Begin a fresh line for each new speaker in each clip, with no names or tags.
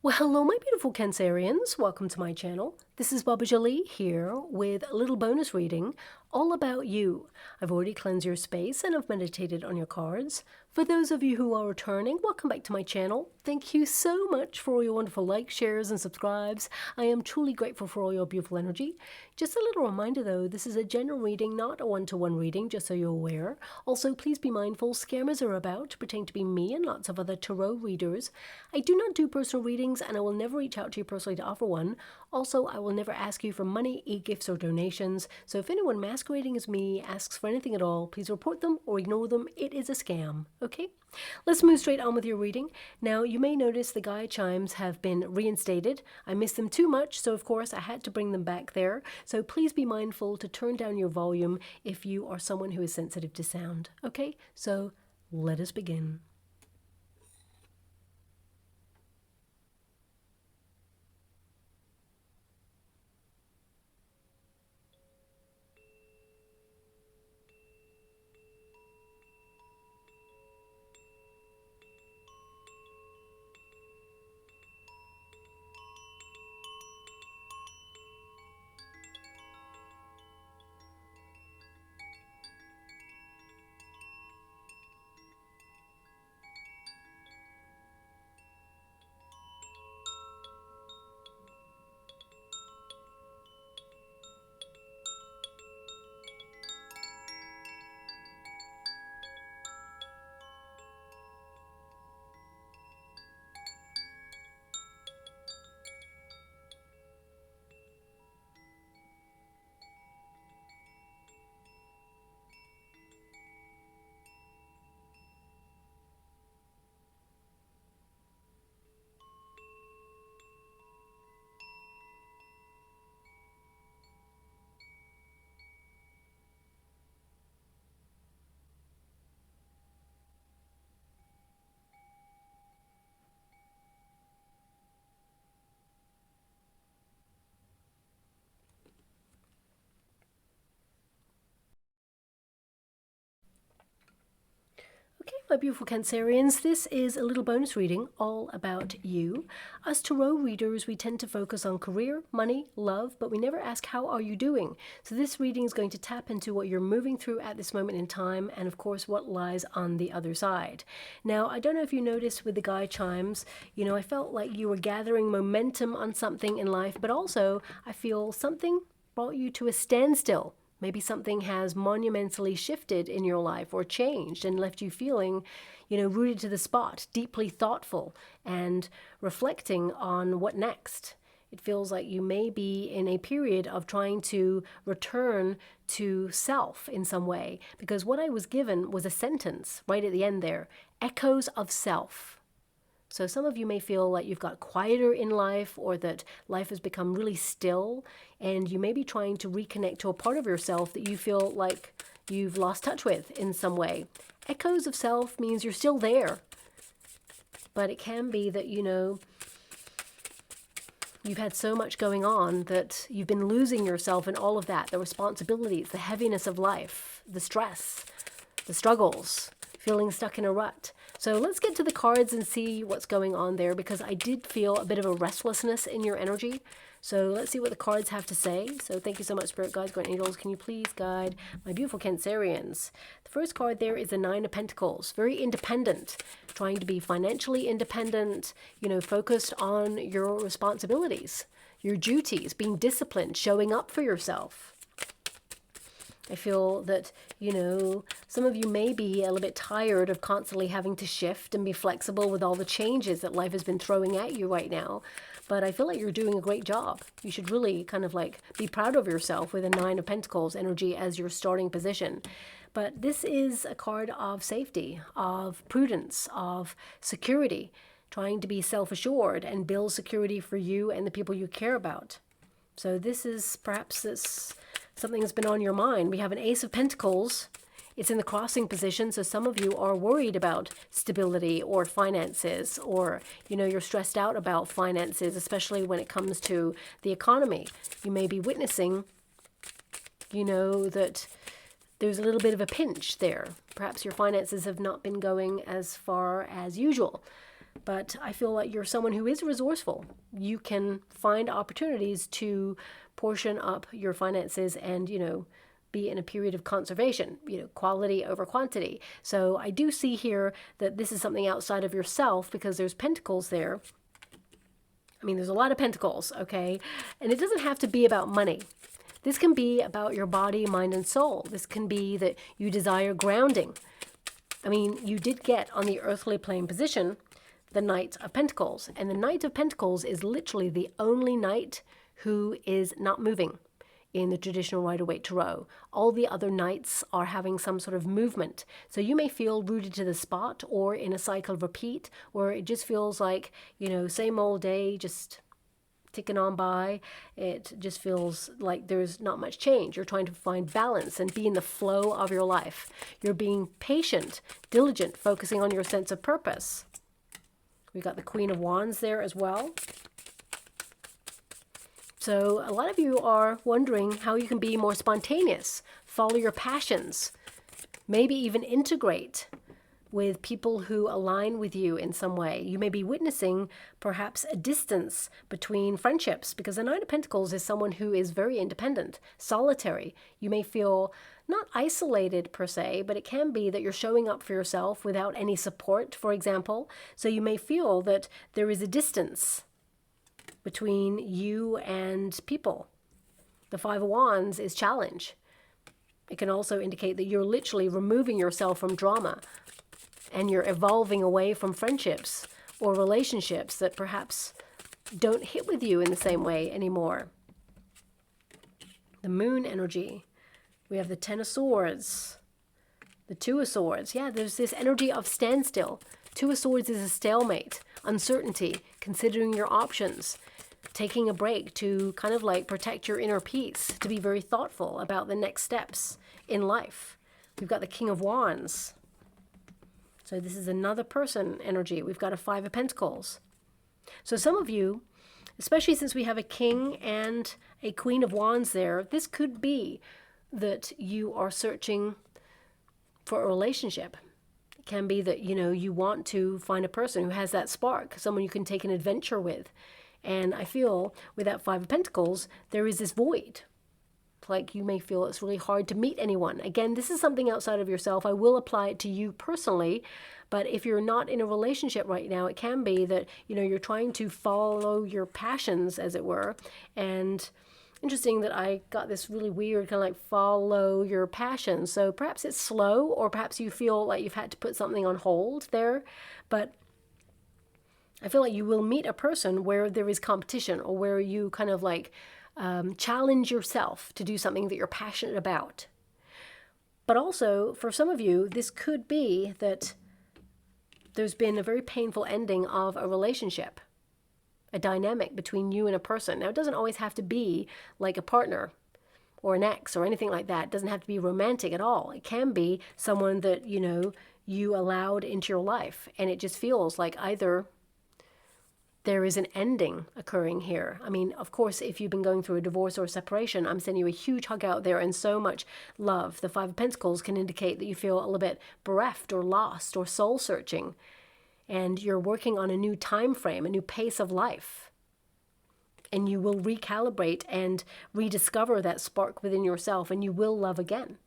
Well, hello, my beautiful Cancerians. Welcome to my channel. This is Baba Jolie here with a little bonus reading all about you. I've already cleansed your space and I've meditated on your cards. For those of you who are returning, welcome back to my channel. Thank you so much for all your wonderful likes, shares, and subscribes. I am truly grateful for all your beautiful energy. Just a little reminder though, this is a general reading, not a one-to-one reading, just so you're aware. Also, please be mindful, scammers are about to pretend to be me and lots of other tarot readers. I do not do personal readings and I will never reach out to you personally to offer one. Also, I will never ask you for money, e-gifts, or donations. So if anyone masquerading as me asks for anything at all, please report them or ignore them. It is a scam, okay? Let's move straight on with your reading. Now, you may notice the guide chimes have been reinstated. I missed them too much, so of course I had to bring them back there. So please be mindful to turn down your volume if you are someone who is sensitive to sound, okay? So let us begin. Okay, my beautiful Cancerians, this is a little bonus reading all about you. Us tarot readers, we tend to focus on career, money, love, but we never ask how are you doing. So this reading is going to tap into what you're moving through at this moment in time and of course what lies on the other side. Now, I don't know if you noticed with the guide chimes, I felt like you were gathering momentum on something in life, but also I feel something brought you to a standstill. Maybe something has monumentally shifted in your life or changed and left you feeling, rooted to the spot, deeply thoughtful and reflecting on what next. It feels like you may be in a period of trying to return to self in some way, because what I was given was a sentence right at the end there, echoes of self. So some of you may feel like you've got quieter in life or that life has become really still and you may be trying to reconnect to a part of yourself that you feel like you've lost touch with in some way. Echoes of self means you're still there, but it can be that, you've had so much going on that you've been losing yourself in all of that, the responsibilities, the heaviness of life, the stress, the struggles, feeling stuck in a rut. So let's get to the cards and see what's going on there, because I did feel a bit of a restlessness in your energy. So let's see what the cards have to say. So thank you so much, Spirit Guides, Guardian Angels. Can you please guide my beautiful Cancerians? The first card there is the Nine of Pentacles. Very independent, trying to be financially independent, focused on your responsibilities, your duties, being disciplined, showing up for yourself. I feel that, some of you may be a little bit tired of constantly having to shift and be flexible with all the changes that life has been throwing at you right now. But I feel like you're doing a great job. You should really kind of like be proud of yourself with a Nine of Pentacles energy as your starting position. But this is a card of safety, of prudence, of security, trying to be self-assured and build security for you and the people you care about. So this is perhaps something that's been on your mind. We have an Ace of Pentacles. It's in the crossing position, so some of you are worried about stability or finances, or, you're stressed out about finances, especially when it comes to the economy. You may be witnessing, that there's a little bit of a pinch there. Perhaps your finances have not been going as far as usual. But I feel like you're someone who is resourceful. You can find opportunities to portion up your finances and, be in a period of conservation, quality over quantity. So I do see here that this is something outside of yourself because there's pentacles there. I mean, there's a lot of pentacles, okay? And it doesn't have to be about money. This can be about your body, mind, and soul. This can be that you desire grounding. I mean, you did get on the earthly plane position the Knight of Pentacles. And the Knight of Pentacles is literally the only knight who is not moving in the traditional Rider-Waite Tarot. All the other knights are having some sort of movement. So you may feel rooted to the spot or in a cycle of repeat, or it just feels like, same old day, just ticking on by. It just feels like there's not much change. You're trying to find balance and be in the flow of your life. You're being patient, diligent, focusing on your sense of purpose. We got the Queen of Wands there as well. So a lot of you are wondering how you can be more spontaneous, follow your passions, maybe even integrate with people who align with you in some way. You may be witnessing perhaps a distance between friendships because the Knight of Pentacles is someone who is very independent, solitary. You may feel not isolated per se, but it can be that you're showing up for yourself without any support, for example. So you may feel that there is a distance between you and people. The Five of Wands is challenge. It can also indicate that you're literally removing yourself from drama and you're evolving away from friendships or relationships that perhaps don't hit with you in the same way anymore. The Moon energy. We have the Ten of Swords, the Two of Swords. Yeah, there's this energy of standstill. Two of Swords is a stalemate, uncertainty, considering your options, taking a break to kind of like protect your inner peace, to be very thoughtful about the next steps in life. We've got the King of Wands. So this is another person energy. We've got a Five of Pentacles. So some of you, especially since we have a King and a Queen of Wands there, this could be that you are searching for a relationship. It can be that, you want to find a person who has that spark, someone you can take an adventure with. And I feel with that Five of Pentacles, there is this void. Like you may feel it's really hard to meet anyone. Again, this is something outside of yourself. I will apply it to you personally. But if you're not in a relationship right now, it can be that, you're trying to follow your passions, as it were. And interesting that I got this really weird kind of like follow your passion. So perhaps it's slow, or perhaps you feel like you've had to put something on hold there. But I feel like you will meet a person where there is competition, or where you kind of like challenge yourself to do something that you're passionate about. But also, for some of you, this could be that there's been a very painful ending of a relationship, a dynamic between you and a person. Now, it doesn't always have to be like a partner or an ex or anything like that. It doesn't have to be romantic at all. It can be someone that, you allowed into your life, and it just feels like either there is an ending occurring here. I mean, of course, if you've been going through a divorce or a separation, I'm sending you a huge hug out there and so much love. The Five of Pentacles can indicate that you feel a little bit bereft or lost or soul searching, and you're working on a new time frame, a new pace of life. And you will recalibrate and rediscover that spark within yourself, and you will love again.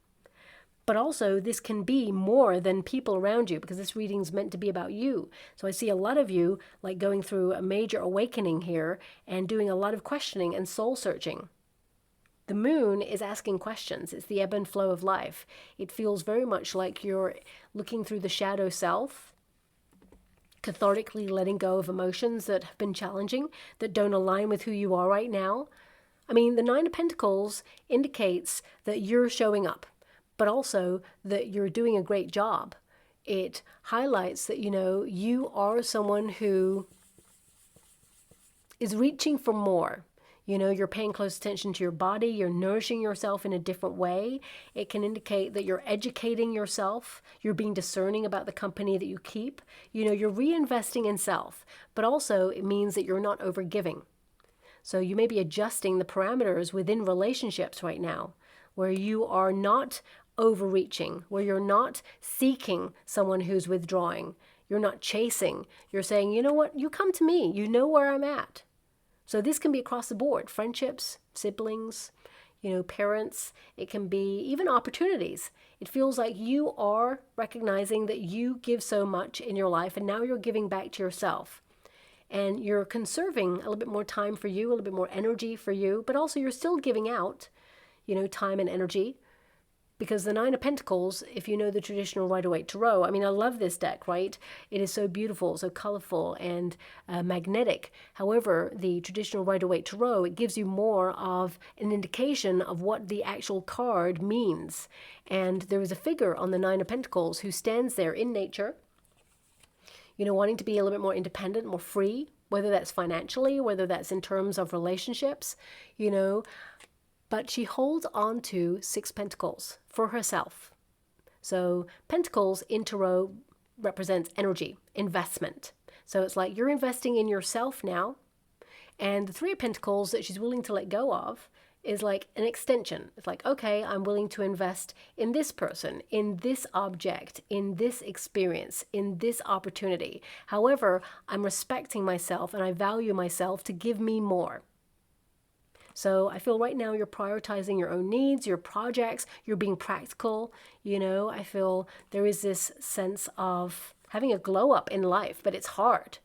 But also, this can be more than people around you, because this reading's meant to be about you. So I see a lot of you like going through a major awakening here and doing a lot of questioning and soul searching. The Moon is asking questions. It's the ebb and flow of life. It feels very much like you're looking through the shadow self, cathartically letting go of emotions that have been challenging, that don't align with who you are right now. I mean, the Nine of Pentacles indicates that you're showing up, but also that you're doing a great job. It highlights that, you are someone who is reaching for more. You're paying close attention to your body, you're nourishing yourself in a different way. It can indicate that you're educating yourself, you're being discerning about the company that you keep. You're reinvesting in self, but also it means that you're not overgiving. So you may be adjusting the parameters within relationships right now, where you are not overreaching, where you're not seeking someone who's withdrawing. You're not chasing. You're saying, you know what, you come to me. You know where I'm at. So this can be across the board. Friendships, siblings, parents. It can be even opportunities. It feels like you are recognizing that you give so much in your life, and now you're giving back to yourself. And you're conserving a little bit more time for you, a little bit more energy for you, but also you're still giving out, time and energy. Because the Nine of Pentacles, if you know the traditional Rider-Waite Tarot, I love this deck, right? It is so beautiful, so colorful and magnetic. However, the traditional Rider-Waite Tarot, it gives you more of an indication of what the actual card means. And there is a figure on the Nine of Pentacles who stands there in nature, wanting to be a little bit more independent, more free, whether that's financially, whether that's in terms of relationships, But she holds on to Six Pentacles for herself. So Pentacles in Tarot represents energy, investment. So it's like you're investing in yourself now. And the Three of Pentacles that she's willing to let go of is like an extension. It's like, okay, I'm willing to invest in this person, in this object, in this experience, in this opportunity. However, I'm respecting myself and I value myself to give me more. So I feel right now you're prioritizing your own needs, your projects, you're being practical. I feel there is this sense of having a glow up in life, but it's hard.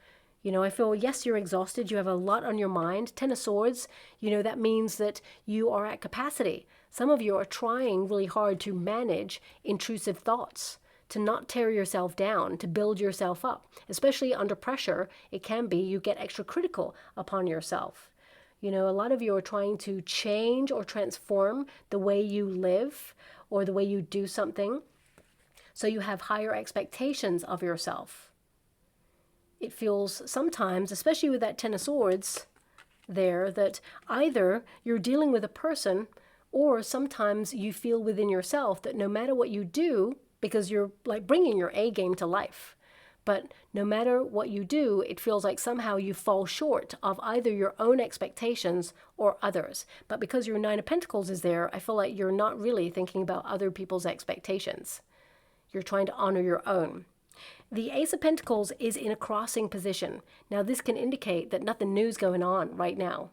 I feel, yes, you're exhausted. You have a lot on your mind. Ten of Swords, that means that you are at capacity. Some of you are trying really hard to manage intrusive thoughts, to not tear yourself down, to build yourself up. Especially under pressure, it can be you get extra critical upon yourself. A lot of you are trying to change or transform the way you live or the way you do something. So you have higher expectations of yourself. It feels sometimes, especially with that Ten of Swords there, that either you're dealing with a person or sometimes you feel within yourself that no matter what you do, because you're like bringing your A game to life, but no matter what you do, it feels like somehow you fall short of either your own expectations or others. But because your Nine of Pentacles is there, I feel like you're not really thinking about other people's expectations. You're trying to honor your own. The Ace of Pentacles is in a crossing position. Now this can indicate that nothing new is going on right now,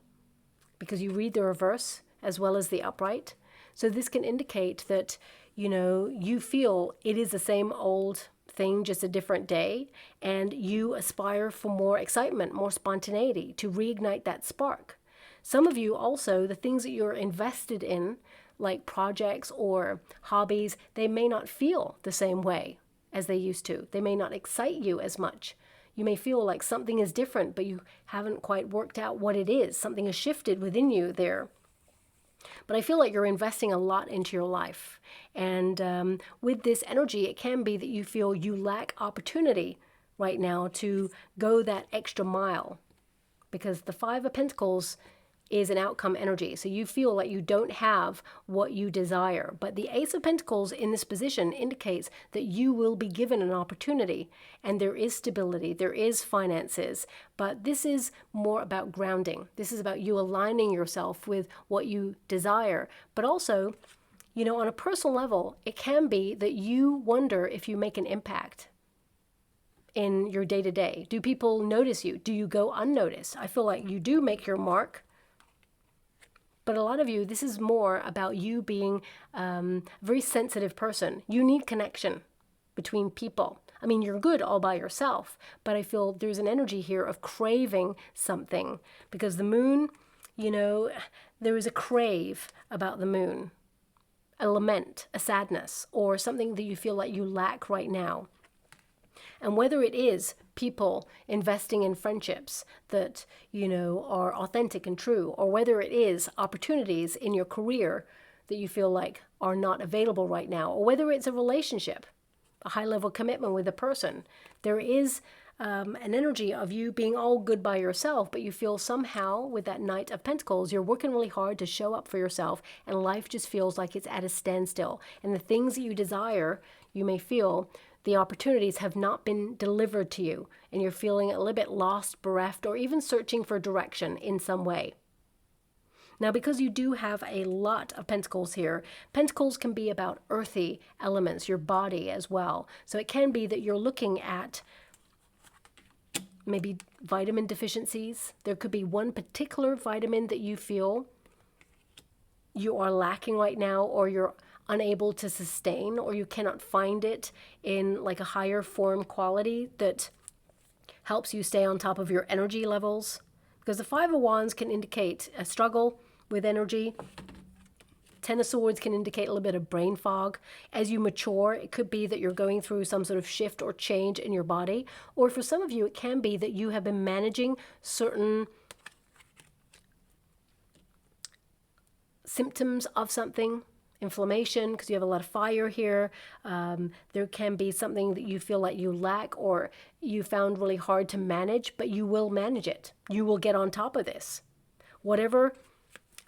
because you read the reverse as well as the upright. So this can indicate that, you feel it is the same old thing, just a different day, and you aspire for more excitement, more spontaneity, to reignite that spark. Some of you also, the things that you're invested in, like projects or hobbies, they may not feel the same way as they used to. They may not excite you as much. You may feel like something is different, but you haven't quite worked out what it is. Something has shifted within you there. But I feel like you're investing a lot into your life. And with this energy, it can be that you feel you lack opportunity right now to go that extra mile. Because the Five of Pentacles is an outcome energy. So you feel like you don't have what you desire. But the Ace of Pentacles in this position indicates that you will be given an opportunity. And there is stability, there is finances. But this is more about grounding. This is about you aligning yourself with what you desire. But also, on a personal level, it can be that you wonder if you make an impact in your day-to-day. Do people notice you? Do you go unnoticed? I feel like you do make your mark. But a lot of you, this is more about you being a very sensitive person. You need connection between people. You're good all by yourself, but I feel there's an energy here of craving something. Because the moon, there is a crave about the moon. A lament, a sadness, or something that you feel like you lack right now. And whether it is people investing in friendships that, are authentic and true, or whether it is opportunities in your career that you feel like are not available right now, or whether it's a relationship, a high-level commitment with a person, there is an energy of you being all good by yourself, but you feel somehow with that Knight of Pentacles, you're working really hard to show up for yourself, and life just feels like it's at a standstill. And the things that you desire, you may feel the opportunities have not been delivered to you, and you're feeling a little bit lost, bereft, or even searching for direction in some way. Now, because you do have a lot of pentacles here, pentacles can be about earthy elements, your body as well. So it can be that you're looking at maybe vitamin deficiencies. There could be one particular vitamin that you feel you are lacking right now, or you're unable to sustain, or you cannot find it in like a higher form quality that helps you stay on top of your energy levels. Because the Five of Wands can indicate a struggle with energy. Ten of Swords can indicate a little bit of brain fog. As you mature, it could be that you're going through some sort of shift or change in your body. Or for some of you, it can be that you have been managing certain symptoms of something. Inflammation, because you have a lot of fire here. There can be something that you feel like you lack or you found really hard to manage, but you will manage it. You will get on top of this. Whatever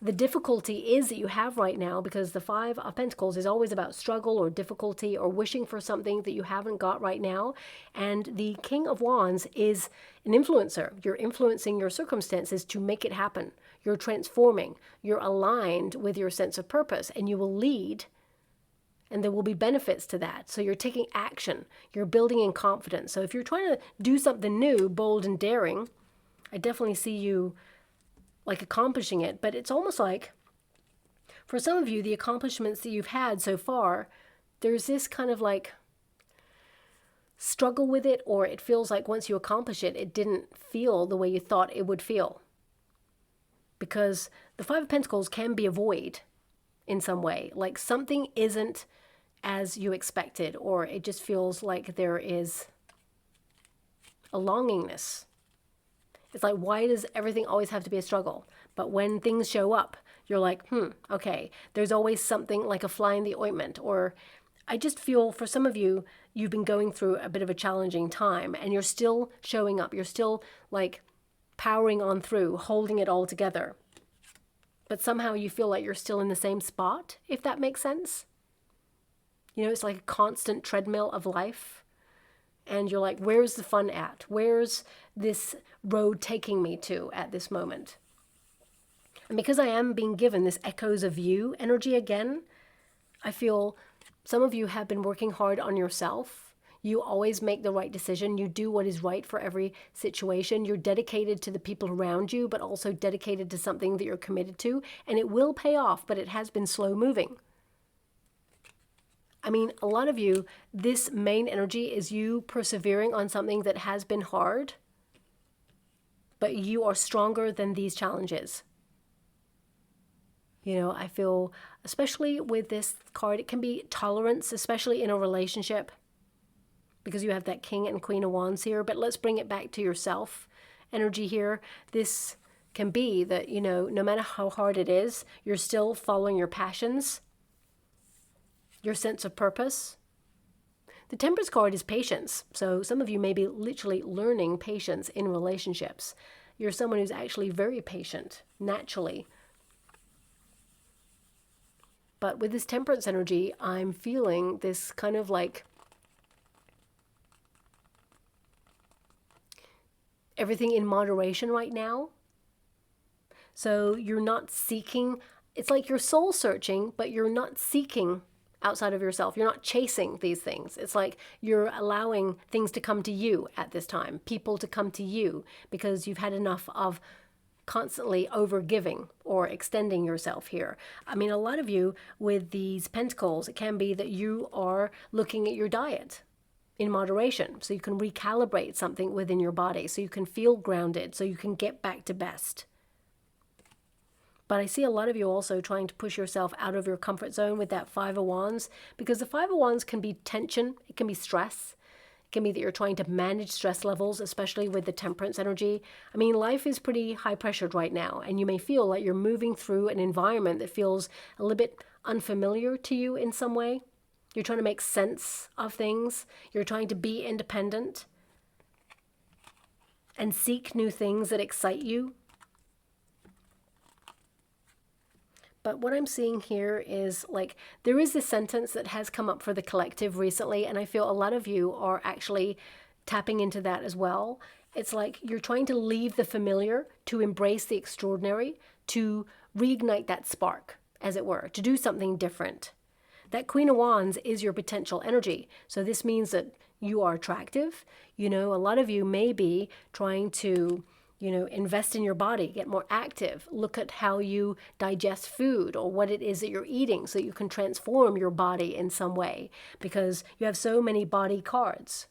the difficulty is that you have right now, because the Five of Pentacles is always about struggle or difficulty or wishing for something that you haven't got right now. And the King of Wands is an influencer. You're influencing your circumstances to make it happen. You're transforming. You're aligned with your sense of purpose, and you will lead, and there will be benefits to that. So you're taking action. You're building in confidence. So if you're trying to do something new, bold and daring, I definitely see you like accomplishing it. But it's almost like, for some of you, the accomplishments that you've had so far, there's this kind of like struggle with it, or it feels like once you accomplish it, it didn't feel the way you thought it would feel. Because the Five of Pentacles can be a void in some way. Like something isn't as you expected, or it just feels like there is a longingness. It's like, why does everything always have to be a struggle? But when things show up, you're like, okay, there's always something like a fly in the ointment. Or I just feel for some of you, you've been going through a bit of a challenging time, and you're still showing up. You're still like powering on through, holding it all together. But somehow you feel like you're still in the same spot, if that makes sense. You know, it's like a constant treadmill of life. And you're like, where's the fun at? Where's this road taking me to at this moment? And because I am being given this echoes of you energy again, I feel some of you have been working hard on yourself. You always make the right decision. You do what is right for every situation. You're dedicated to the people around you, but also dedicated to something that you're committed to. And it will pay off, but it has been slow moving. I mean, a lot of you, this main energy is you persevering on something that has been hard, but you are stronger than these challenges. You know, I feel, especially with this card, it can be tolerance, especially in a relationship, because you have that King and Queen of Wands here. But let's bring it back to yourself energy here. This can be that, you know, no matter how hard it is, you're still following your passions, your sense of purpose. The Temperance card is patience. So some of you may be literally learning patience in relationships. You're someone who's actually very patient, naturally. But with this Temperance energy, I'm feeling this kind of like everything in moderation right now. So you're not seeking, it's like you're soul searching, but you're not seeking outside of yourself. You're not chasing these things. It's like you're allowing things to come to you at this time, people to come to you, because you've had enough of constantly over giving or extending yourself here. I mean, a lot of you with these pentacles, it can be that you are looking at your diet in moderation, so you can recalibrate something within your body, so you can feel grounded, so you can get back to best. But I see a lot of you also trying to push yourself out of your comfort zone with that Five of Wands, because the Five of Wands can be tension, it can be stress, it can be that you're trying to manage stress levels, especially with the Temperance energy. I mean, life is pretty high pressured right now, and you may feel like you're moving through an environment that feels a little bit unfamiliar to you in some way. You're trying to make sense of things. You're trying to be independent and seek new things that excite you. But what I'm seeing here is like there is this sentence that has come up for the collective recently, and I feel a lot of you are actually tapping into that as well. It's like you're trying to leave the familiar to embrace the extraordinary, to reignite that spark, as it were, to do something different. That Queen of Wands is your potential energy. So this means that, you are attractive. You know, a lot of you may be trying to, you know, invest in your body, get more active, look at how you digest food or what it is that you're eating so you can transform your body in some way, because you have so many body cards.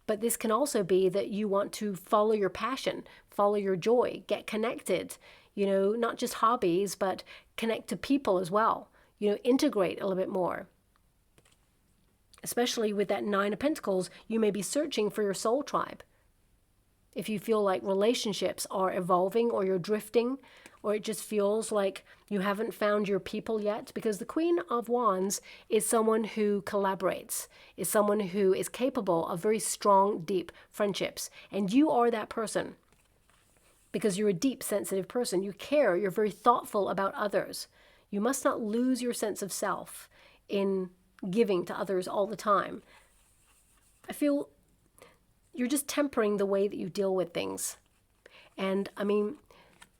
But this can also be that you want to follow your passion, follow your joy, get connected, you know, not just hobbies, but connect to people as well, you know, integrate a little bit more. Especially with that Nine of Pentacles, you may be searching for your soul tribe. If you feel like relationships are evolving, or you're drifting, or it just feels like you haven't found your people yet, because the Queen of Wands is someone who collaborates, is someone who is capable of very strong, deep friendships. And you are that person, because you're a deep, sensitive person. You care, you're very thoughtful about others. You must not lose your sense of self in giving to others all the time. I feel you're just tempering the way that you deal with things. And I mean,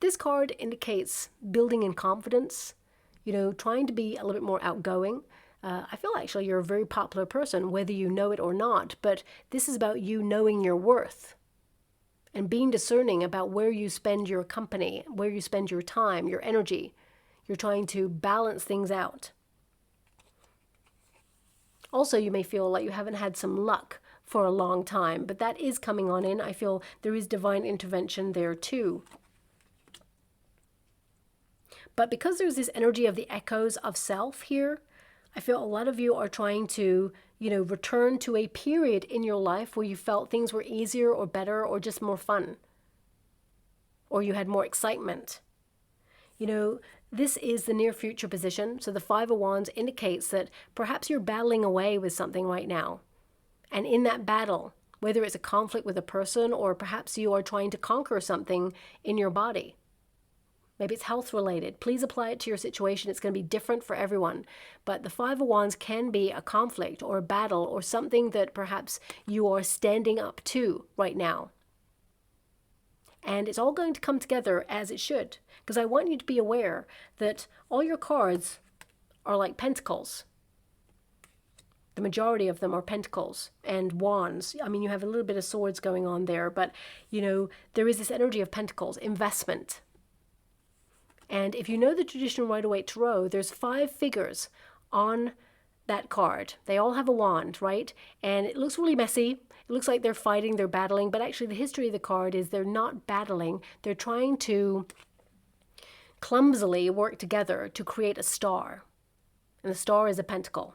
this card indicates building in confidence, you know, trying to be a little bit more outgoing. I feel actually you're a very popular person, whether you know it or not, but this is about you knowing your worth and being discerning about where you spend your company, where you spend your time, your energy. You're trying to balance things out. Also, you may feel like you haven't had some luck for a long time, but that is coming on in. I feel there is divine intervention there too. But because there's this energy of the echoes of self here, I feel a lot of you are trying to, you know, return to a period in your life where you felt things were easier or better or just more fun, or you had more excitement. You know, this is the near future position. So the Five of Wands indicates that perhaps you're battling away with something right now. And in that battle, whether it's a conflict with a person, or perhaps you are trying to conquer something in your body. Maybe it's health related. Please apply it to your situation. It's going to be different for everyone. But the Five of Wands can be a conflict or a battle or something that perhaps you are standing up to right now. And it's all going to come together as it should. Because I want you to be aware that all your cards are like pentacles. The majority of them are pentacles and wands. I mean, you have a little bit of swords going on there, but, you know, there is this energy of pentacles, investment. And if you know the traditional Rider-Waite Tarot, there's 5 figures on that card. They all have a wand, right? And it looks really messy. It looks like they're fighting, they're battling, but actually the history of the card is they're not battling. They're trying to clumsily work together to create a star. And the star is a pentacle.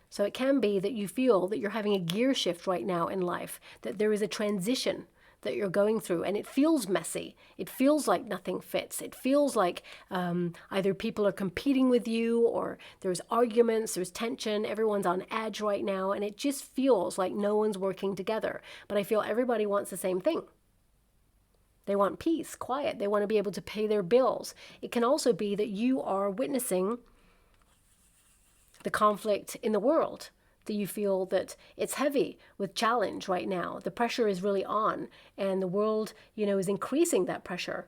So it can be that you feel that you're having a gear shift right now in life, that there is a transition that you're going through, and it feels messy. It feels like nothing fits. It feels like either people are competing with you, or there's arguments, there's tension, everyone's on edge right now, and it just feels like no one's working together. But I feel everybody wants the same thing. They want peace, quiet. They want to be able to pay their bills. It can also be that you are witnessing the conflict in the world, that you feel that it's heavy with challenge right now. The pressure is really on, and the world, you know, is increasing that pressure.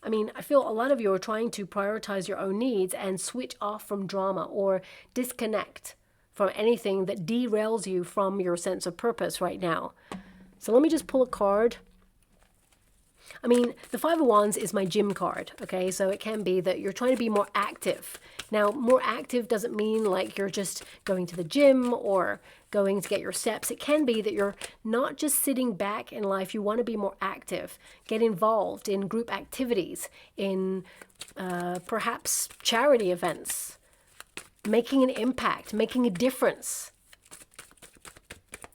I mean, I feel a lot of you are trying to prioritize your own needs and switch off from drama, or disconnect from anything that derails you from your sense of purpose right now. So let me just pull a card. I mean, the Five of Wands is my gym card, okay? So it can be that you're trying to be more active. Now, more active doesn't mean like you're just going to the gym or going to get your steps. It can be that you're not just sitting back in life. You want to be more active. Get involved in group activities, in perhaps charity events, making an impact, making a difference.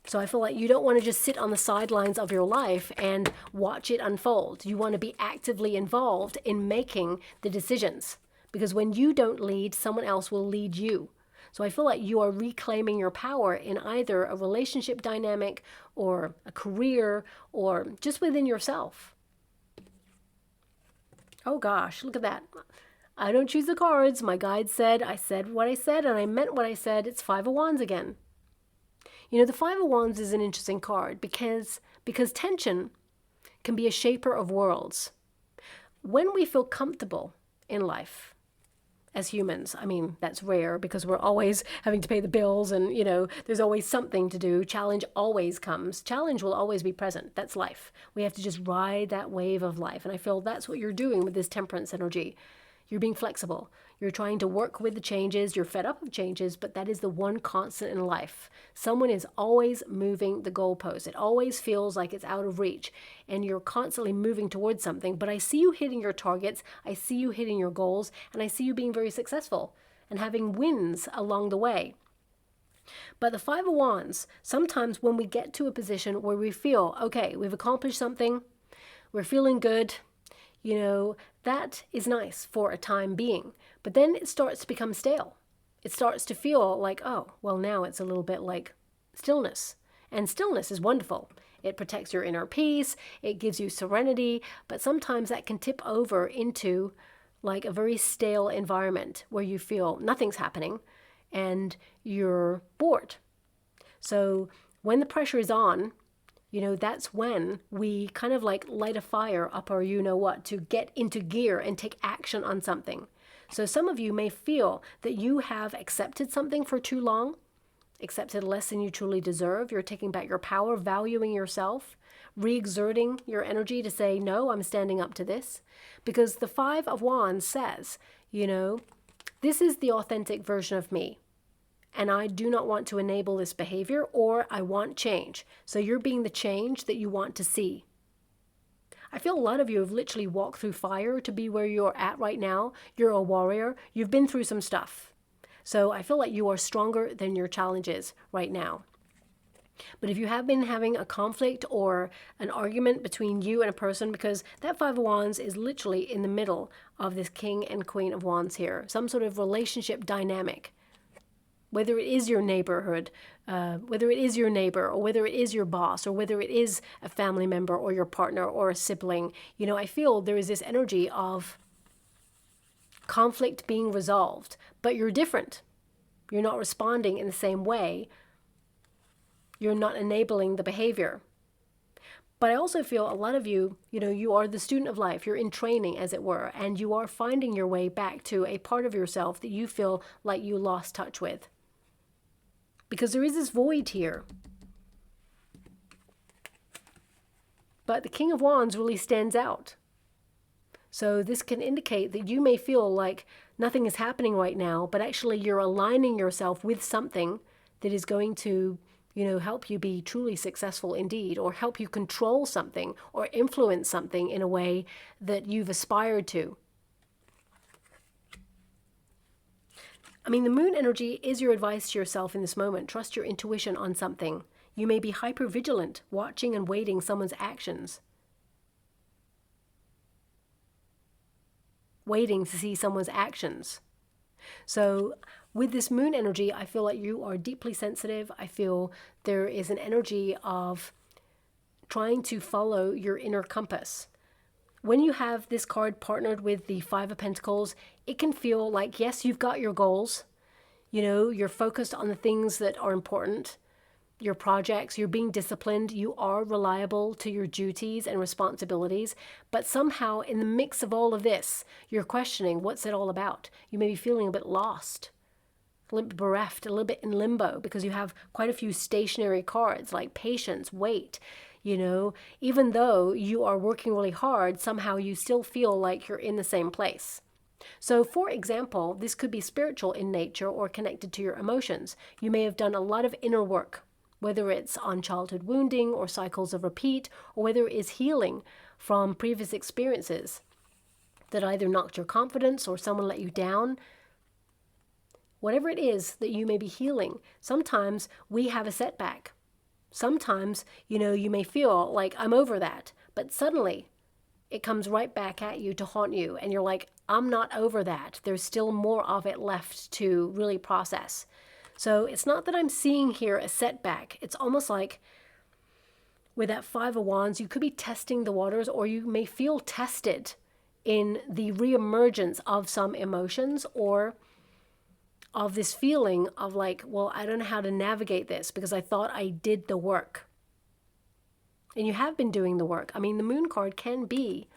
So I feel like you don't want to just sit on the sidelines of your life and watch it unfold. You want to be actively involved in making the decisions, because when you don't lead, someone else will lead you. So I feel like you are reclaiming your power in either a relationship dynamic or a career or just within yourself. Oh gosh, look at that. I don't choose the cards. My guide said, I said what I said and I meant what I said. It's Five of Wands again. You know, the Five of Wands is an interesting card because tension can be a shaper of worlds. When we feel comfortable in life, as humans. I mean, that's rare because we're always having to pay the bills and, there's always something to do. Challenge always comes. Challenge will always be present. That's life. We have to just ride that wave of life. And I feel that's what you're doing with this temperance energy. You're being flexible. You're trying to work with the changes. You're fed up of changes, but that is the one constant in life. Someone is always moving the goalpost. It always feels like it's out of reach, and you're constantly moving towards something. But I see you hitting your targets. I see you hitting your goals, and I see you being very successful and having wins along the way. But the Five of Wands, sometimes when we get to a position where we feel, okay, we've accomplished something, we're feeling good, that is nice for a time being. But then it starts to become stale. It starts to feel like, oh, well, now it's a little bit like stillness. And stillness is wonderful. It protects your inner peace. It gives you serenity. But sometimes that can tip over into like a very stale environment where you feel nothing's happening and you're bored. So when the pressure is on, that's when we kind of like light a fire up or to get into gear and take action on something. So some of you may feel that you have accepted something for too long, accepted less than you truly deserve. You're taking back your power, valuing yourself, re-exerting your energy to say, no, I'm standing up to this. Because the Five of Wands says, this is the authentic version of me. And I do not want to enable this behavior, or I want change. So you're being the change that you want to see. I feel a lot of you have literally walked through fire to be where you're at right now. You're a warrior. You've been through some stuff. So I feel like you are stronger than your challenges right now. But if you have been having a conflict or an argument between you and a person, because that Five of Wands is literally in the middle of this King and Queen of Wands here, some sort of relationship dynamic. Whether it is your neighborhood, whether it is your neighbor, or whether it is your boss, or whether it is a family member or your partner or a sibling, I feel there is this energy of conflict being resolved, but you're different. You're not responding in the same way. You're not enabling the behavior. But I also feel a lot of you, you are the student of life. You're in training, as it were, and you are finding your way back to a part of yourself that you feel like you lost touch with. Because there is this void here. But the King of Wands really stands out. So this can indicate that you may feel like nothing is happening right now, but actually you're aligning yourself with something that is going to, help you be truly successful indeed, or help you control something or influence something in a way that you've aspired to. I mean, the moon energy is your advice to yourself in this moment. Trust your intuition on something. You may be hyper-vigilant, watching and waiting someone's actions. Waiting to see someone's actions. So with this moon energy, I feel like you are deeply sensitive. I feel there is an energy of trying to follow your inner compass. When you have this card partnered with the Five of Pentacles, it can feel like, yes, you've got your goals. You're focused on the things that are important, your projects, you're being disciplined, you are reliable to your duties and responsibilities. But somehow in the mix of all of this, you're questioning what's it all about. You may be feeling a bit lost, a little bit bereft, a little bit in limbo, because you have quite a few stationary cards like patience, wait. Even though you are working really hard, somehow you still feel like you're in the same place. So, for example, this could be spiritual in nature or connected to your emotions. You may have done a lot of inner work, whether it's on childhood wounding or cycles of repeat, or whether it is healing from previous experiences that either knocked your confidence or someone let you down. Whatever it is that you may be healing, sometimes we have a setback. Sometimes, you may feel like, I'm over that, but suddenly it comes right back at you to haunt you, and you're like, I'm not over that. There's still more of it left to really process. So it's not that I'm seeing here a setback. It's almost like with that Five of Wands, you could be testing the waters, or you may feel tested in the reemergence of some emotions, or of this feeling of like, well, I don't know how to navigate this because I thought I did the work. And you have been doing the work. I mean, the moon card can be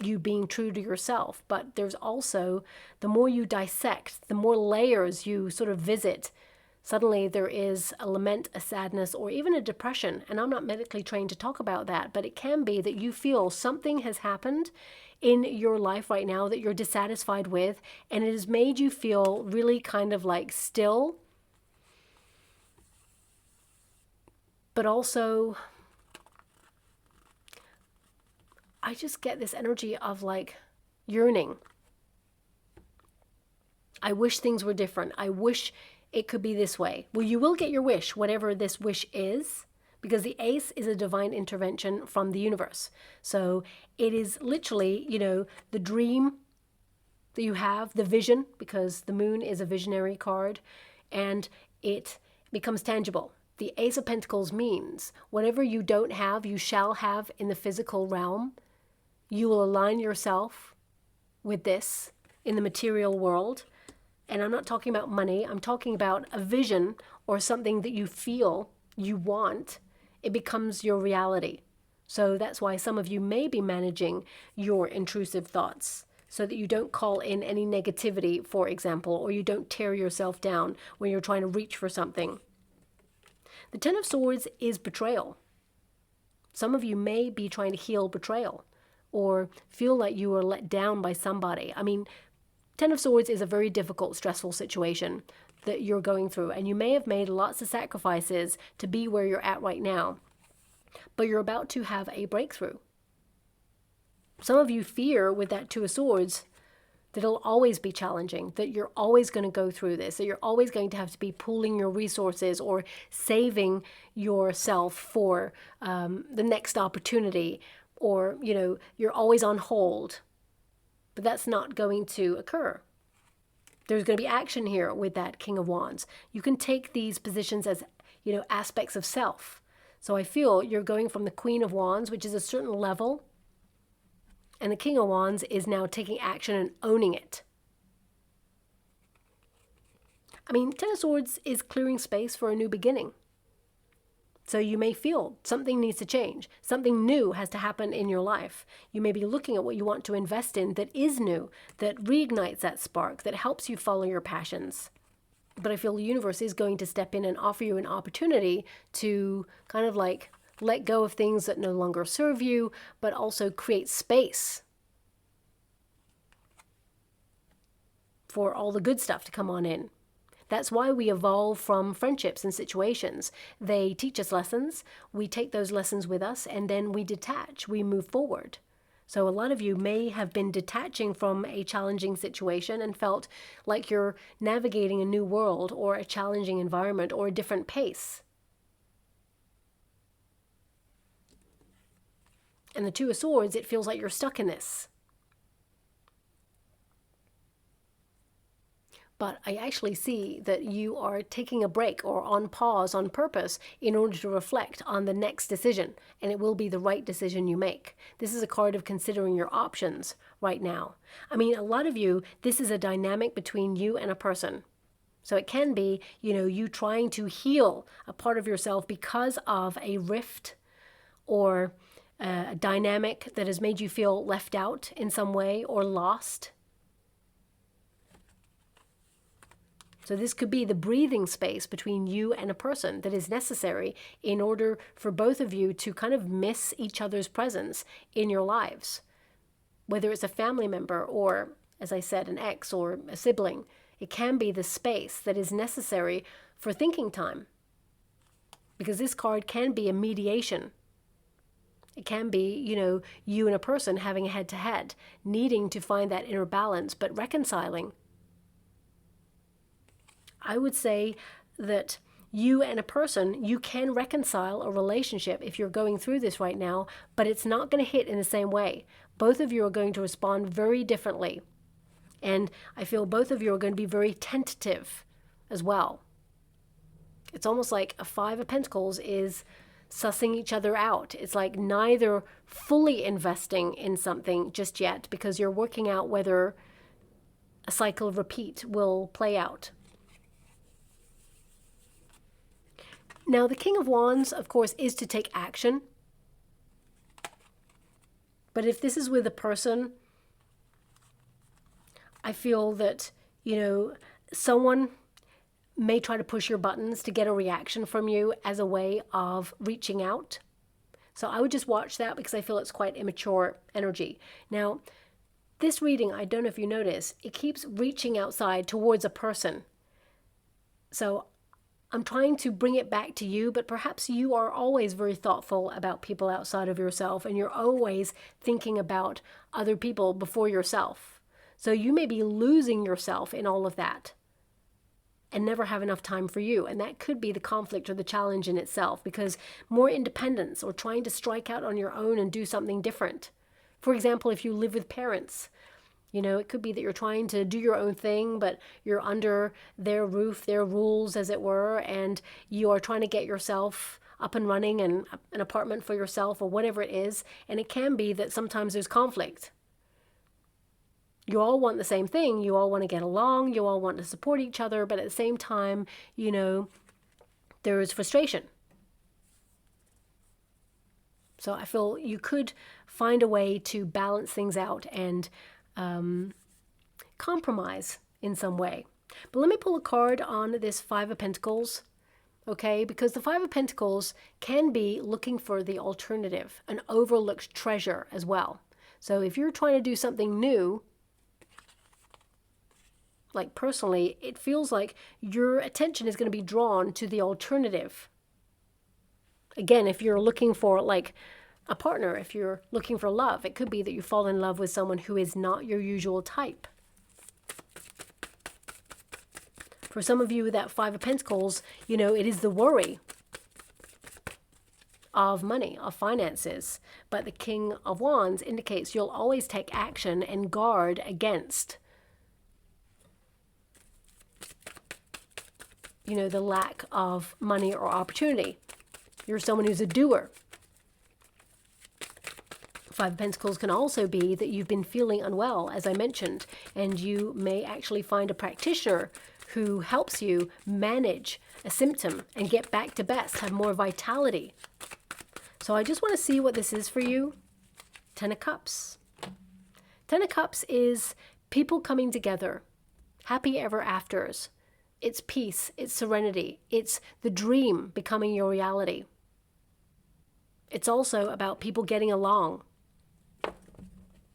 you being true to yourself, but there's also, the more you dissect, the more layers you sort of visit, suddenly there is a lament, a sadness, or even a depression. And I'm not medically trained to talk about that, but it can be that you feel something has happened in your life right now that you're dissatisfied with, and it has made you feel really kind of like still, but also I just get this energy of like yearning. I wish things were different. I wish it could be this way. Well, you will get your wish, whatever this wish is, because the ace is a divine intervention from the universe. So it is literally, you know, the dream that you have, the vision, because the moon is a visionary card, and it becomes tangible. The Ace of Pentacles means whatever you don't have, you shall have in the physical realm. You will align yourself with this in the material world. And I'm not talking about money. I'm talking about a vision or something that you feel you want. It becomes your reality. So that's why some of you may be managing your intrusive thoughts so that you don't call in any negativity, for example, or you don't tear yourself down when you're trying to reach for something. The Ten of Swords is betrayal. Some of you may be trying to heal betrayal or feel like you were let down by somebody. I mean, Ten of Swords is a very difficult, stressful situation that you're going through, and you may have made lots of sacrifices to be where you're at right now, but you're about to have a breakthrough. Some of you fear with that Two of Swords that it'll always be challenging, that you're always going to go through this, that you're always going to have to be pooling your resources or saving yourself for the next opportunity, or, you know, you're always on hold. But that's not going to occur. There's going to be action here with that King of Wands. You can take these positions as, you know, aspects of self. So I feel you're going from the Queen of Wands, which is a certain level, and the King of Wands is now taking action and owning it. I mean, Ten of Swords is clearing space for a new beginning. So you may feel something needs to change. Something new has to happen in your life. You may be looking at what you want to invest in that is new, that reignites that spark, that helps you follow your passions. But I feel the universe is going to step in and offer you an opportunity to kind of like let go of things that no longer serve you, but also create space for all the good stuff to come on in. That's why we evolve from friendships and situations. They teach us lessons, we take those lessons with us, and then we detach, we move forward. So a lot of you may have been detaching from a challenging situation and felt like you're navigating a new world or a challenging environment or a different pace. And the Two of Swords, it feels like you're stuck in this. But I actually see that you are taking a break or on pause on purpose in order to reflect on the next decision, and it will be the right decision you make. This is a card of considering your options right now. I mean, a lot of you, this is a dynamic between you and a person. So it can be, you know, you trying to heal a part of yourself because of a rift or a dynamic that has made you feel left out in some way or lost. So this could be the breathing space between you and a person that is necessary in order for both of you to kind of miss each other's presence in your lives. Whether it's a family member or, as I said, an ex or a sibling, it can be the space that is necessary for thinking time. Because this card can be a mediation. It can be, you know, you and a person having a head-to-head, needing to find that inner balance, but reconciling. I would say that you and a person, you can reconcile a relationship if you're going through this right now, but it's not going to hit in the same way. Both of you are going to respond very differently. And I feel both of you are going to be very tentative as well. It's almost like a Five of Pentacles is sussing each other out. It's like neither fully investing in something just yet because you're working out whether a cycle of repeat will play out. Now, the King of Wands, of course, is to take action. But if this is with a person, I feel that, someone may try to push your buttons to get a reaction from you as a way of reaching out. So I would just watch that because I feel it's quite immature energy. Now, this reading, I don't know if you notice, it keeps reaching outside towards a person. So I'm trying to bring it back to you, but perhaps you are always very thoughtful about people outside of yourself, and you're always thinking about other people before yourself. So you may be losing yourself in all of that and never have enough time for you. And that could be the conflict or the challenge in itself, because more independence or trying to strike out on your own and do something different. For example, if you live with parents, it could be that you're trying to do your own thing, but you're under their roof, their rules, as it were, and you are trying to get yourself up and running and an apartment for yourself or whatever it is. And it can be that sometimes there's conflict. You all want the same thing. You all want to get along. You all want to support each other. But at the same time, there is frustration. So I feel you could find a way to balance things out and compromise in some way. But let me pull a card on this Five of Pentacles, okay? Because the Five of Pentacles can be looking for the alternative, an overlooked treasure as well. So if you're trying to do something new, like personally, it feels like your attention is going to be drawn to the alternative. Again, if you're looking for like a partner, if you're looking for love, it could be that you fall in love with someone who is not your usual type. For some of you with that Five of Pentacles, it is the worry of money, of finances. But the King of Wands indicates you'll always take action and guard against the lack of money or opportunity. You're someone who's a doer. Five of Pentacles can also be that you've been feeling unwell, as I mentioned, and you may actually find a practitioner who helps you manage a symptom and get back to best, have more vitality. So I just want to see what this is for you. Ten of Cups. Ten of Cups is people coming together, happy ever afters. It's peace, it's serenity, it's the dream becoming your reality. It's also about people getting along.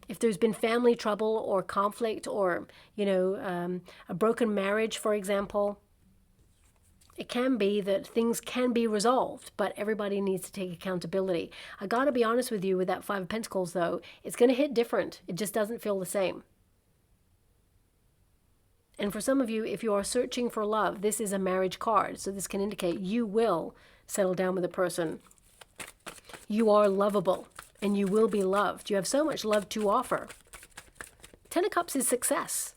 If there's been family trouble or conflict or, a broken marriage, for example, it can be that things can be resolved, but everybody needs to take accountability. I got to be honest with you with that Five of Pentacles, though. It's going to hit different. It just doesn't feel the same. And for some of you, if you are searching for love, this is a marriage card. So this can indicate you will settle down with a person. You are lovable and you will be loved. You have so much love to offer. Ten of Cups is success.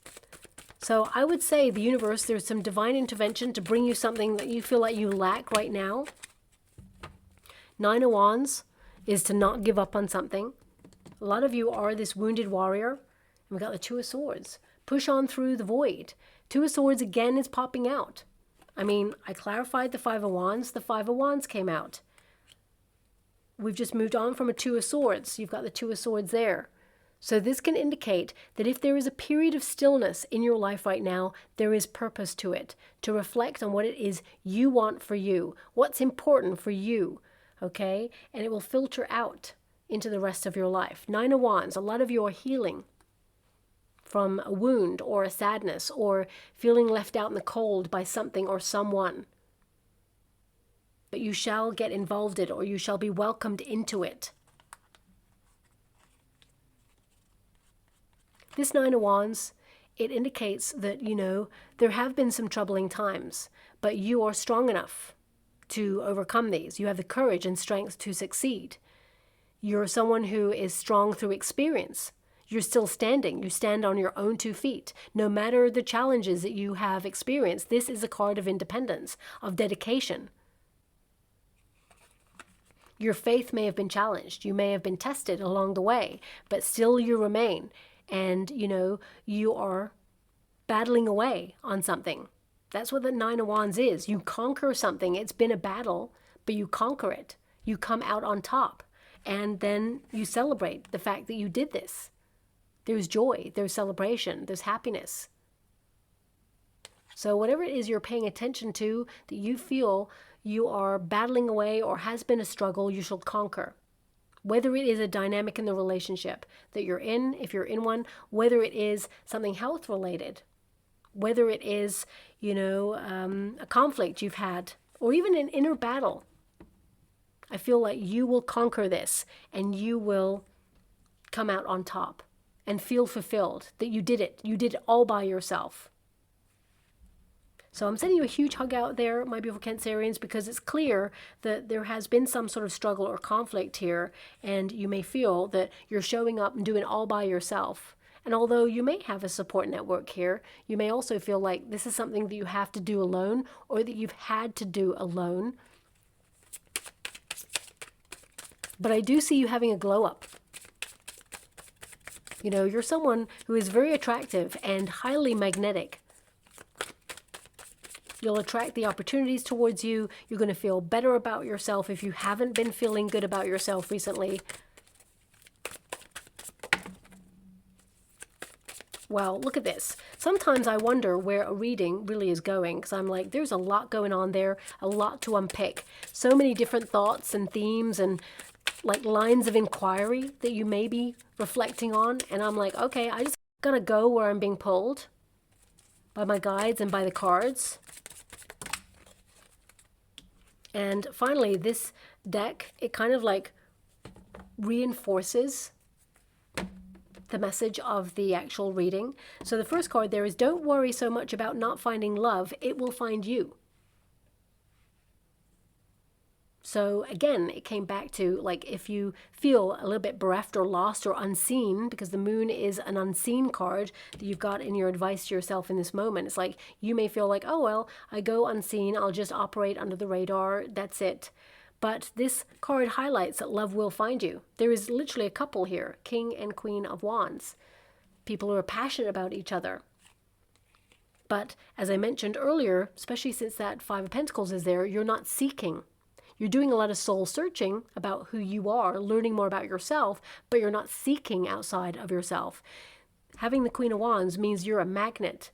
So I would say the universe, there's some divine intervention to bring you something that you feel like you lack right now. Nine of Wands is to not give up on something. A lot of you are this wounded warrior. And we got the Two of Swords. Push on through the void. Two of Swords again is popping out. I mean, I clarified the Five of Wands. The Five of Wands came out. We've just moved on from a Two of Swords. You've got the Two of Swords there. So this can indicate that if there is a period of stillness in your life right now, there is purpose to it, to reflect on what it is you want for you, what's important for you, okay? And it will filter out into the rest of your life. Nine of Wands, a lot of you are healing from a wound or a sadness or feeling left out in the cold by something or someone. But you shall get involved in it, or you shall be welcomed into it. This Nine of Wands, it indicates that, there have been some troubling times, but you are strong enough to overcome these. You have the courage and strength to succeed. You're someone who is strong through experience. You're still standing. You stand on your own 2 feet. No matter the challenges that you have experienced, this is a card of independence, of dedication. Your faith may have been challenged. You may have been tested along the way, but still you remain. And, you are battling away on something. That's what the Nine of Wands is. You conquer something. It's been a battle, but you conquer it. You come out on top. and then you celebrate the fact that you did this. There's joy, there's celebration, there's happiness. So whatever it is you're paying attention to that you feel you are battling away or has been a struggle, you shall conquer. Whether it is a dynamic in the relationship that you're in, if you're in one, whether it is something health related, whether it is, a conflict you've had, or even an inner battle. I feel like you will conquer this and you will come out on top and feel fulfilled that you did it. You did it all by yourself. So I'm sending you a huge hug out there, my beautiful Cancerians, because it's clear that there has been some sort of struggle or conflict here, and you may feel that you're showing up and doing it all by yourself. And although you may have a support network here, you may also feel like this is something that you have to do alone, or that you've had to do alone. But I do see you having a glow up. You're someone who is very attractive and highly magnetic. You'll attract the opportunities towards you. You're going to feel better about yourself if you haven't been feeling good about yourself recently. Wow, look at this. Sometimes I wonder where a reading really is going, because I'm like, there's a lot going on there, a lot to unpick. So many different thoughts and themes and like lines of inquiry that you may be reflecting on. And I'm like, okay, I just gotta go where I'm being pulled by my guides and by the cards. And finally, this deck, it kind of like reinforces the message of the actual reading. So the first card there is, don't worry so much about not finding love, it will find you. So again, it came back to like if you feel a little bit bereft or lost or unseen, because the moon is an unseen card that you've got in your advice to yourself in this moment. It's like you may feel like, oh, well, I go unseen. I'll just operate under the radar. That's it. But this card highlights that love will find you. There is literally a couple here, King and Queen of Wands. People who are passionate about each other. But as I mentioned earlier, especially since that Five of Pentacles is there, you're not seeking. You're doing a lot of soul searching about who you are, learning more about yourself, but you're not seeking outside of yourself. Having the Queen of Wands means you're a magnet.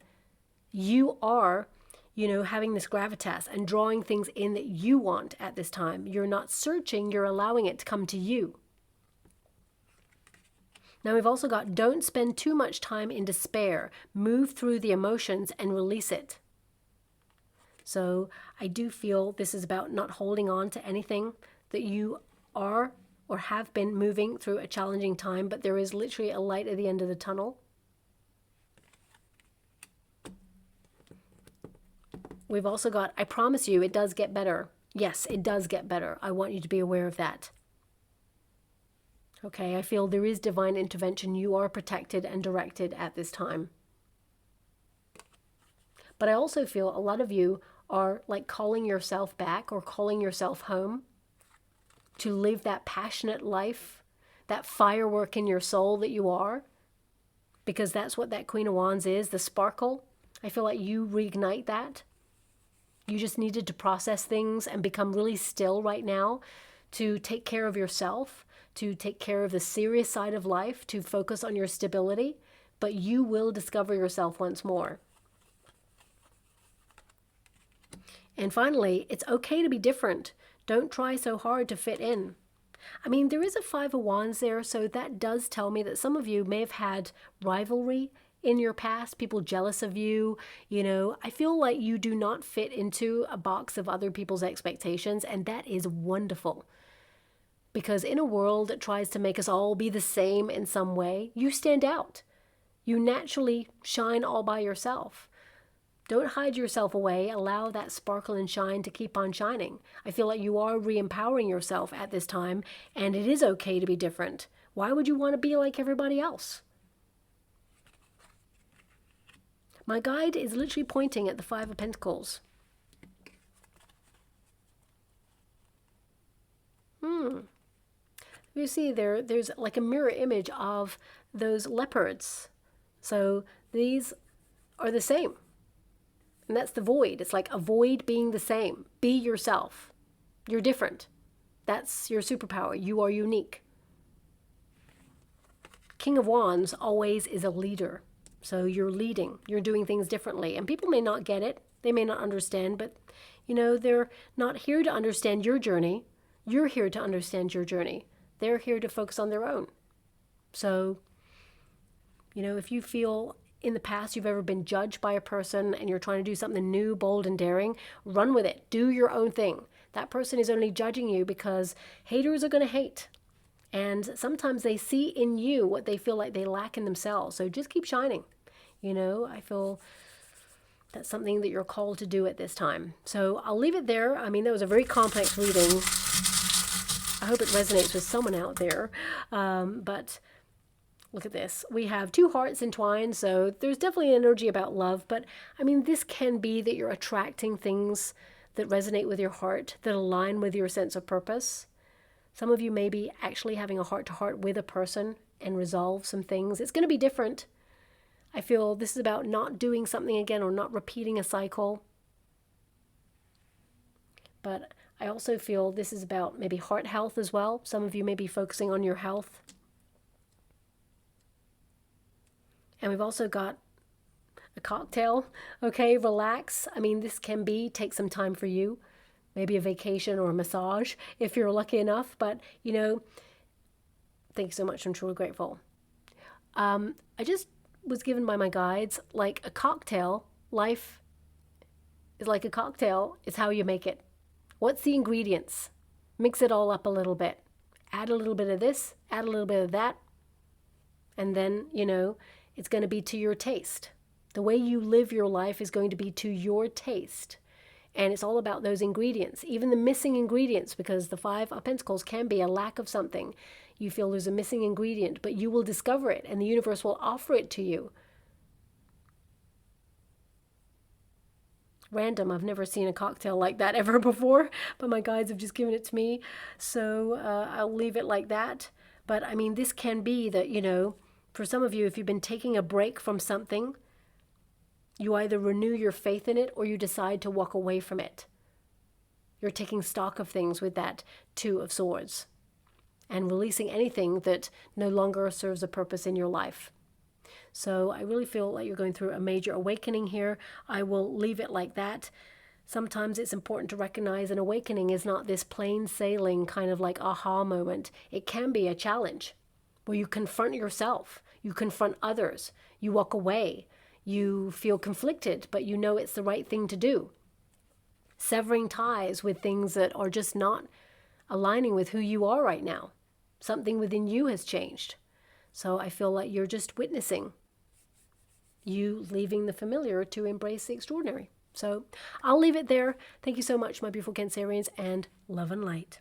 You are, having this gravitas and drawing things in that you want at this time. You're not searching, you're allowing it to come to you. Now we've also got, don't spend too much time in despair. Move through the emotions and release it. So I do feel this is about not holding on to anything, that you are or have been moving through a challenging time, but there is literally a light at the end of the tunnel. We've also got, I promise you, it does get better. Yes, it does get better. I want you to be aware of that. Okay, I feel there is divine intervention. You are protected and directed at this time. But I also feel a lot of you are like calling yourself back or calling yourself home to live that passionate life, that firework in your soul that you are, because that's what that Queen of Wands is, the sparkle. I feel like you reignite that. You just needed to process things and become really still right now to take care of yourself, to take care of the serious side of life, to focus on your stability, but you will discover yourself once more. And finally, it's okay to be different. Don't try so hard to fit in. I mean, there is a Five of Wands there, so that does tell me that some of you may have had rivalry in your past, people jealous of you. I feel like you do not fit into a box of other people's expectations, and that is wonderful. Because in a world that tries to make us all be the same in some way, you stand out. You naturally shine all by yourself. Don't hide yourself away. Allow that sparkle and shine to keep on shining. I feel like you are re-empowering yourself at this time, and it is okay to be different. Why would you want to be like everybody else? My guide is literally pointing at the Five of Pentacles. You see there's like a mirror image of those leopards. So these are the same. And that's the void. It's like avoid being the same. Be yourself. You're different. That's your superpower. You are unique. King of Wands always is a leader. So you're leading. You're doing things differently. And people may not get it. They may not understand. But, they're not here to understand your journey. You're here to understand your journey. They're here to focus on their own. So, if you feel in the past you've ever been judged by a person and you're trying to do something new, bold, and daring, run with it. Do your own thing. That person is only judging you because haters are going to hate. And sometimes they see in you what they feel like they lack in themselves. So just keep shining. I feel that's something that you're called to do at this time. So I'll leave it there. I mean, that was a very complex reading. I hope it resonates with someone out there. But look at this. We have 2 hearts entwined. So there's definitely an energy about love. But I mean, this can be that you're attracting things that resonate with your heart, that align with your sense of purpose. Some of you may be actually having a heart-to-heart with a person and resolve some things. It's going to be different. I feel this is about not doing something again or not repeating a cycle. But I also feel this is about maybe heart health as well. Some of you may be focusing on your health. And we've also got a cocktail. Okay, relax. I mean, this can be, take some time for you. Maybe a vacation or a massage if you're lucky enough. But, thank you so much. I'm truly grateful. I just was given by my guides, like a cocktail. Life is like a cocktail. It's how you make it. What's the ingredients? Mix it all up a little bit. Add a little bit of this, add a little bit of that. And then, it's going to be to your taste. The way you live your life is going to be to your taste. And it's all about those ingredients, even the missing ingredients, because the 5 of Pentacles can be a lack of something. You feel there's a missing ingredient, but you will discover it and the universe will offer it to you. Random, I've never seen a cocktail like that ever before, but my guides have just given it to me. So I'll leave it like that. But I mean, this can be that, for some of you, if you've been taking a break from something, you either renew your faith in it or you decide to walk away from it. You're taking stock of things with that 2 of Swords and releasing anything that no longer serves a purpose in your life. So I really feel like you're going through a major awakening here. I will leave it like that. Sometimes it's important to recognize an awakening is not this plain sailing kind of like aha moment. It can be a challenge where you confront yourself, you confront others, you walk away. You feel conflicted, but you know it's the right thing to do. Severing ties with things that are just not aligning with who you are right now. Something within you has changed. So I feel like you're just witnessing you leaving the familiar to embrace the extraordinary. So I'll leave it there. Thank you so much, my beautiful Cancerians, and love and light.